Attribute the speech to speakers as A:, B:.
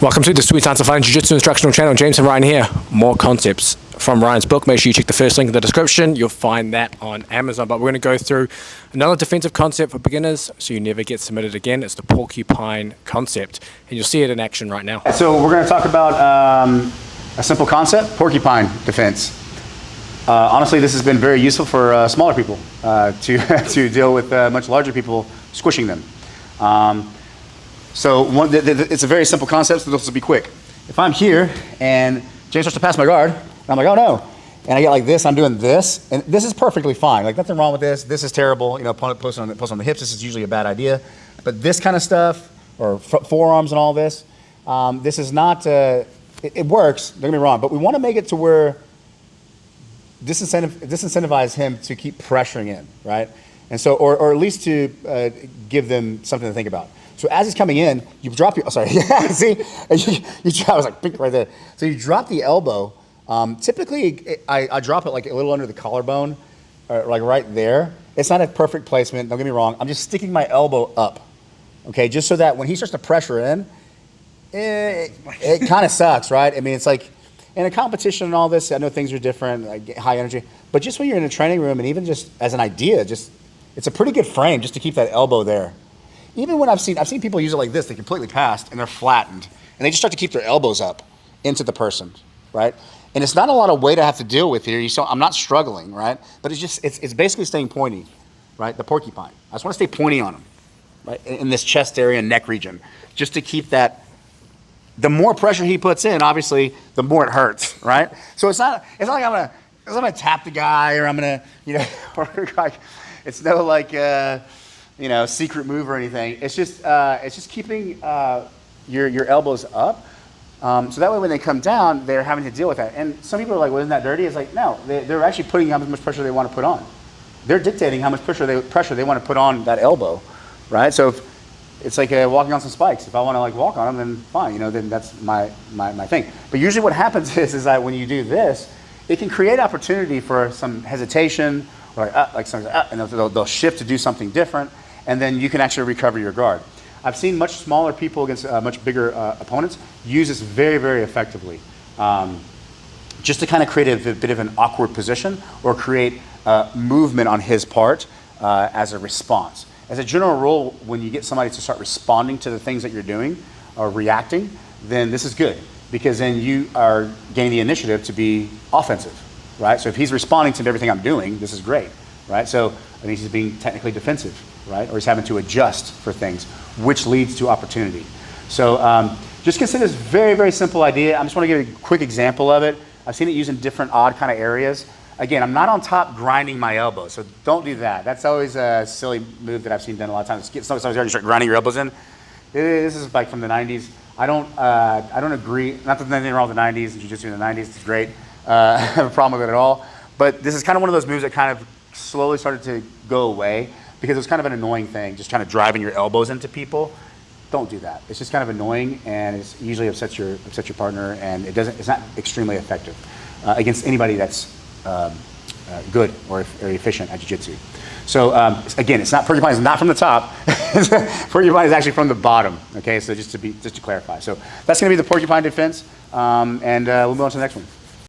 A: Welcome to the Sweet Science of Fighting Jiu-Jitsu instructional channel. James and Ryan here. More concepts from Ryan's book. Make sure you check the first link in the description. You'll find that on Amazon. But we're going to go through another defensive concept for beginners so you never get submitted again. It's the porcupine concept. And you'll see it in action right now.
B: So we're going to talk about a simple concept, porcupine defense. Honestly, this has been very useful for smaller people to deal with much larger people squishing them. It's a very simple concept, so this will be quick. If I'm here and James starts to pass my guard, and I'm like, oh no, and I get like this, I'm doing this, and this is perfectly fine. Like nothing wrong with this. This is terrible. You know, post on the hips. This is usually a bad idea. But this kind of stuff, or forearms and all this, this is not. It works. Don't get me wrong, but we want to make it to where disincentivize him to keep pressuring in, right? And so, or at least to give them something to think about. So as he's coming in, you drop your, see, I was like, pink right there. So you drop the elbow. Typically, I drop it like a little under the collarbone, like right there. It's not a perfect placement, don't get me wrong. I'm just sticking my elbow up, okay? Just so that when he starts to pressure in, it kind of sucks, right? I mean, it's like, in a competition and all this, I know things are different, like high energy, but just when you're in a training room and even just as an idea, it's a pretty good frame just to keep that elbow there. Even when I've seen people use it like this, they completely passed and they're flattened and they just start to keep their elbows up into the person, right? And it's not a lot of weight I have to deal with here. I'm not struggling, right? But it's basically staying pointy, right? The porcupine. I just want to stay pointy on him, right? In this chest area and neck region, just to keep that. The more pressure he puts in, obviously, the more it hurts, right? So it's not like I'm gonna tap the guy or I'm gonna, or like, it's no like. Secret move or anything. It's just keeping your elbows up. So that way when they come down, they're having to deal with that. And some people are like, well, isn't that dirty? It's like, no, they're actually putting how much pressure they want to put on. They're dictating how much pressure they want to put on that elbow, right? So if it's like walking on some spikes. If I want to like walk on them, then fine, then that's my thing. But usually what happens is that when you do this, it can create opportunity for some hesitation, or and they'll shift to do something different. And then you can actually recover your guard. I've seen much smaller people against much bigger opponents use this very, very effectively. Just to kind of create a bit of an awkward position or create movement on his part as a response. As a general rule, when you get somebody to start responding to the things that you're doing or reacting, then this is good because then you are gaining the initiative to be offensive, right? So if he's responding to everything I'm doing, this is great, right? So I think he's being technically defensive, right? Or he's having to adjust for things, which leads to opportunity. So just consider this very, very simple idea. I just want to give you a quick example of it. I've seen it used in different odd kind of areas. Again, I'm not on top grinding my elbow, so don't do that. That's always a silly move that I've seen done a lot of times. Sometimes you start grinding your elbows in. This is like from the 90s. I don't agree. Not that there's anything wrong with the 90s. Jiu-jitsu in the 90s is great. I have a problem with it at all. But this is kind of one of those moves that kind of slowly started to go away because it was kind of an annoying thing, just kind of driving your elbows into people. Don't do that. It's just kind of annoying, and it usually upsets your partner, and it's not extremely effective against anybody that's good or efficient at jiu-jitsu. So again, porcupine is not from the top. Porcupine is actually from the bottom. Okay, so just to clarify. So that's going to be the porcupine defense, and we'll move on to the next one.